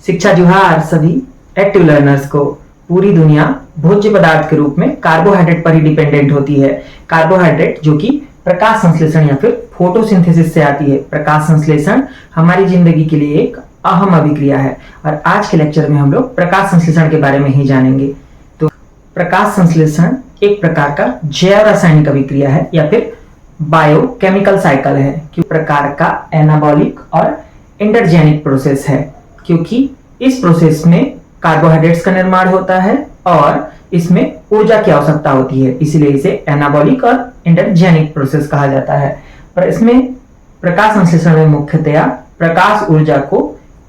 शिक्षा जुहार सभी active learners को। पूरी दुनिया भोज्य पदार्थ के रूप में कार्बोहाइड्रेट पर ही डिपेंडेंट होती है। कार्बोहाइड्रेट जो कि प्रकाश संश्लेषण या फिर फोटोसिंथेसिस से आती है। प्रकाश संश्लेषण हमारी जिंदगी के लिए एक अहम अभिक्रिया है और आज के लेक्चर में हम लोग प्रकाश संश्लेषण के बारे में ही जानेंगे। तो प्रकाश संश्लेषण एक प्रकार का जैव रासायनिक अभिक्रिया है या फिर बायोकेमिकल साइकिल है कि प्रकार का एनाबॉलिक और इंटरजेनिक प्रोसेस है, क्योंकि इस प्रोसेस में कार्बोहाइड्रेट्स का निर्माण होता है और इसमें ऊर्जा की आवश्यकता होती है, इसलिए इसे एनाबॉलिक और इंटरजेनिक प्रोसेस कहा जाता है। पर इसमें प्रकाश संश्लेषण में मुख्यतया प्रकाश ऊर्जा को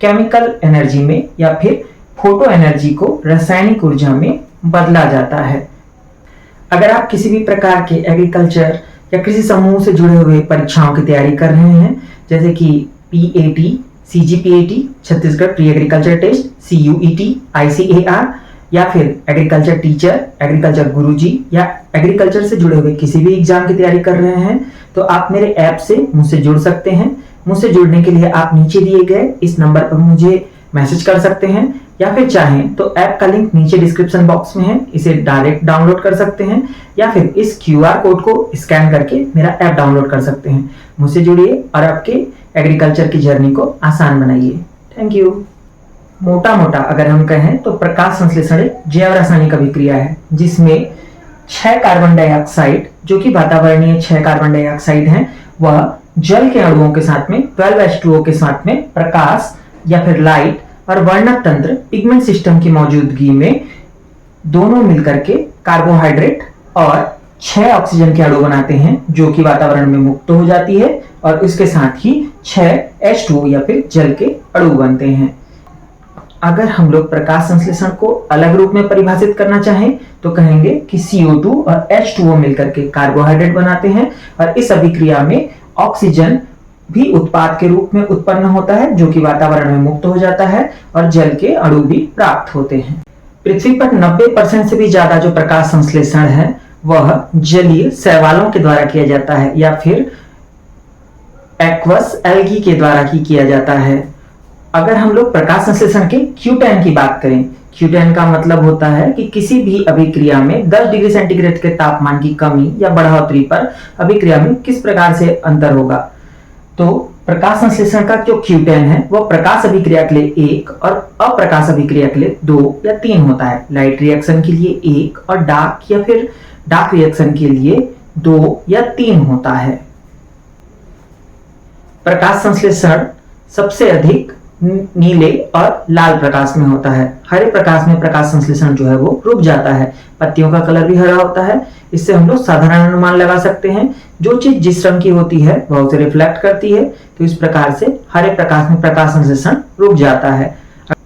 केमिकल एनर्जी में या फिर फोटो एनर्जी को रासायनिक ऊर्जा में बदला जाता है। अगर आप किसी भी प्रकार के एग्रीकल्चर या कृषि समूह से जुड़े हुए परीक्षाओं की तैयारी कर रहे हैं, जैसे कि PAT, CGPAT, Chhattisgarh pre agriculture test, CUET, ICAR, या फिर एग्रीकल्चर टीचर, एग्रीकल्चर गुरुजी या एग्रीकल्चर से जुड़े हुए किसी भी एग्जाम की तैयारी कर रहे हैं, तो आप मेरे ऐप से मुझसे जुड़ सकते हैं। मुझसे जुड़ने के लिए आप नीचे दिए गए इस नंबर पर मुझे मैसेज कर सकते हैं या फिर चाहें तो ऐप का लिंक नीचे डिस्क्रिप्शन बॉक्स में है, इसे डायरेक्ट डाउनलोड कर सकते हैं या फिर इस क्यूआर कोड को स्कैन करके मेरा ऐप डाउनलोड कर सकते हैं। मुझसे जुड़िए और आपके एग्रीकल्चर की जर्नी को आसान बनाइए। Thank you. मोटा मोटा अगर हम कहें तो प्रकाश संश्लेषण एक जैव रासायनिक अभिक्रिया है जिसमें 6 कार्बन डाइऑक्साइड, जो कि वातावरणीय 6 कार्बन डाइऑक्साइड हैं, वह जल के अणुओं के साथ में 12H2O के साथ में प्रकाश या फिर लाइट और वर्णक तंत्र पिगमेंट सिस्टम की मौजूदगी में दोनों मिलकर के कार्बोहाइड्रेट और 6 ऑक्सीजन के अणु बनाते हैं, जो कि वातावरण में मुक्त हो जाती है और इसके साथ ही 6H2O या फिर जल के अणु बनते हैं। अगर हम लोग प्रकाश संश्लेषण को अलग रूप में परिभाषित करना चाहें तो कहेंगे कि CO2 और H2O मिलकर के कार्बोहाइड्रेट बनाते हैं और इस अभिक्रिया में ऑक्सीजन भी उत्पाद के रूप में उत्पन्न होता है, जो कि वातावरण में मुक्त हो जाता है और जल के अणु भी प्राप्त होते हैं। पृथ्वी पर 90% से भी ज्यादा जो प्रकाश संश्लेषण है वह जलीय शैवालों के द्वारा किया जाता है या फिर एक्वस एल्गी के द्वारा ही किया जाता है। अगर हम लोग प्रकाश संश्लेषण के Q10 की बात करें, Q10 का मतलब होता है कि किसी भी अभिक्रिया में 10 डिग्री सेंटीग्रेड के तापमान की कमी या बढ़ोतरी पर अभिक्रिया में किस प्रकार से अंतर होगा। तो प्रकाश संश्लेषण का जो Q10 है वह प्रकाश अभिक्रिया के लिए 1 और अप्रकाश अभिक्रिया के लिए 2 या 3 होता है। लाइट रिएक्शन के लिए 1 और डार्क या फिर डार्क रिएक्शन के लिए 2 या 3 होता है। प्रकाश संश्लेषण सबसे अधिक नीले और लाल प्रकाश में होता है। हरे प्रकाश में प्रकाश संश्लेषण जो है वो रुक जाता है। पत्तियों का कलर भी हरा होता है। इससे हम लोग साधारण अनुमान लगा सकते हैं, जो चीज जिस रंग की होती है वह उसे रिफ्लेक्ट करती है। तो इस प्रकार से हरे प्रकाश में प्रकाश संश्लेषण रुक जाता है।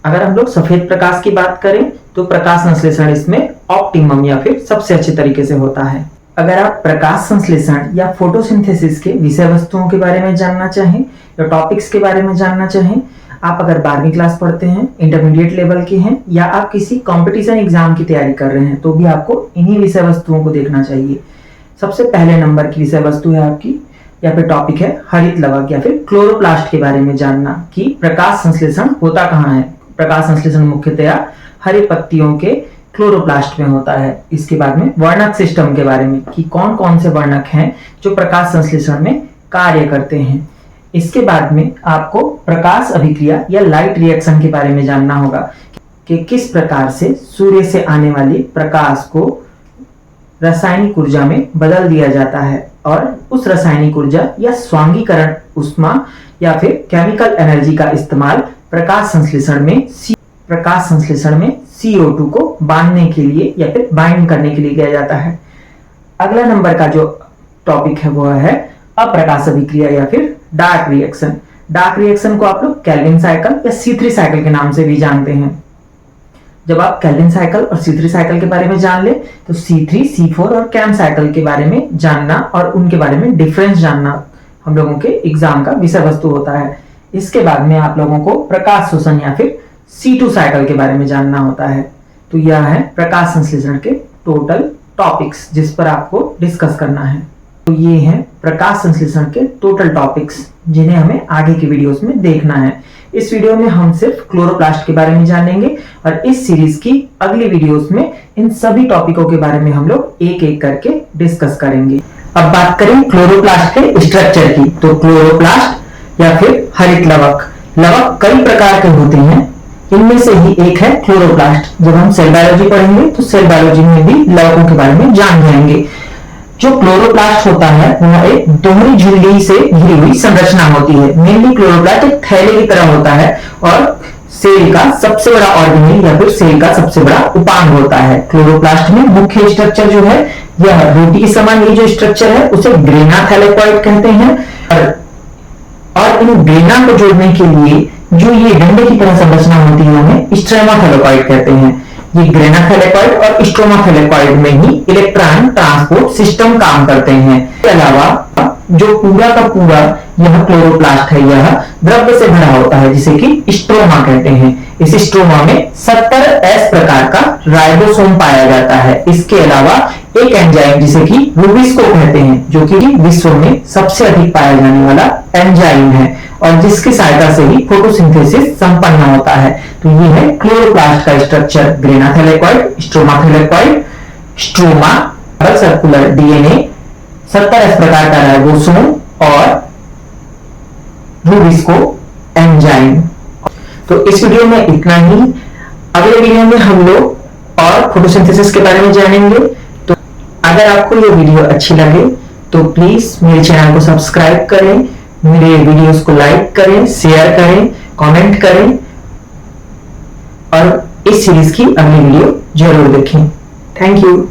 अगर हम लोग सफेद प्रकाश की बात करें तो प्रकाश संश्लेषण इसमें ऑप्टिमम या फिर सबसे अच्छे तरीके से होता है। अगर आप प्रकाश संश्लेषण या फोटोसिंथेसिस के विषय वस्तुओं के बारे में जानना चाहें या टॉपिक्स के बारे में जानना चाहें, आप अगर 12वीं क्लास पढ़ते हैं, इंटरमीडिएट लेवल के हैं या आप किसी कंपटीशन एग्जाम की तैयारी कर रहे हैं, तो भी आपको इन्हीं विषय वस्तुओं को देखना चाहिए। सबसे पहले नंबर की विषय वस्तु है आपकी या फिर टॉपिक है हरित लवक या फिर क्लोरोप्लास्ट के बारे में जानना कि प्रकाश संश्लेषण होता कहाँ है। प्रकाश संश्लेषण मुख्यतया हरी पत्तियों के क्लोरोप्लास्ट में होता है। इसके बाद में वर्णक सिस्टम के बारे में कि कौन कौन से वर्णक हैं जो प्रकाश संश्लेषण में कार्य करते हैं। इसके बाद में आपको प्रकाश अभिक्रिया या लाइट रिएक्शन के बारे में जानना होगा कि किस प्रकार से सूर्य से आने वाले प्रकाश को रासायनिक ऊर्जा में बदल दिया जाता है और उस रासायनिक ऊर्जा या स्वांगीकरण उष्मा या फिर केमिकल एनर्जी का इस्तेमाल प्रकाश संश्लेषण में CO2 को बांधने के लिए या फिर बाइंड करने के लिए किया जाता है। अगला नंबर का जो टॉपिक है वह है अप्रकाश अभिक्रिया या फिर डार्क रिएक्शन। डार्क रिएक्शन को आप लोग केल्विन साइकिल या C3 साइकिल के नाम से भी जानते हैं। जब आप केल्विन साइकिल और C3 साइकिल के बारे में जान ले तो C3, C4 और कैम साइकिल के बारे में जानना और उनके बारे में डिफरेंस जानना हम लोगों के एग्जाम का विषय वस्तु होता है। इसके बाद में आप लोगों को प्रकाश शोषण या फिर C2 साइकिल के बारे में जानना होता है। तो यह है प्रकाश संश्लेषण के टोटल टॉपिक्स जिस पर आपको डिस्कस करना है। तो ये हैं प्रकाश संश्लेषण के टोटल टॉपिक्स जिन्हें हमें आगे की वीडियोस में देखना है। इस वीडियो में हम सिर्फ क्लोरोप्लास्ट के बारे में जानेंगे और इस सीरीज की अगली वीडियोस में इन सभी टॉपिकों के बारे में हम लोग एक एक करके डिस्कस करेंगे। अब बात करें क्लोरोप्लास्ट के स्ट्रक्चर की, तो क्लोरोप्लास्ट या फिर हरित लवक कई प्रकार के होते हैं। इनमें से ही एक है क्लोरोप्लास्ट। जब हम सेल बायोलॉजी पढ़ेंगे तो सेल बायोलॉजी में भी लवकों के बारे में जान जाएंगे। जो क्लोरोप्लास्ट होता है वह एक दोहरी झिल्ली से घिरी हुई संरचना होती है। मेनली क्लोरोप्लास्ट एक थैले की तरह होता है और सेल का सबसे बड़ा ऑर्गेनेल या फिर सेल का सबसे बड़ा उपांग होता है। क्लोरोप्लास्ट में मुख्य स्ट्रक्चर जो है यह रोटी के समान ये जो स्ट्रक्चर है उसे ग्रेना थैलेकॉइड कहते हैं और इन ग्रेना को जोड़ने के लिए जो ये डंडे की तरह संरचना होती है उन्हें स्ट्रेमा थैलेकॉइड कहते हैं। ये ग्रेना थैलेकॉइड और स्ट्रोमा थैलेकॉइड में ही इलेक्ट्रॉन ट्रांसपोर्ट सिस्टम काम करते हैं। इसके अलावा जो पूरा का पूरा यह क्लोरोप्लास्ट है यह द्रव्य से भरा होता है जिसे कि स्ट्रोमा कहते हैं। इस स्ट्रोमा में 70S प्रकार का राइबोसोम पाया जाता है। इसके अलावा एक एंजाइम जिसे कि रूबिस्को कहते हैं जो कि विश्व में सबसे अधिक पाया जाने वाला एंजाइम है और जिसकी सहायता से ही फोटोसिंथेसिस संपन्न होता है। तो ये है क्लोरोप्लास्ट का structure, grana thylakoid, stroma thylakoid, stroma circular DNA, 70S प्रकार का राइबोसोम और रूबिस्को एंजाइम। तो इस वीडियो में इतना ही। अगले वीडियो में हम लोग और फोटोसिंथेसिस के बारे में जानेंगे। तो अगर आपको ये वीडियो अच्छी लगे तो प्लीज मेरे चैनल को सब्सक्राइब करें, मेरे वीडियोस को लाइक करें, शेयर करें, कमेंट करें और इस सीरीज की अगली वीडियो जरूर देखें। Thank you.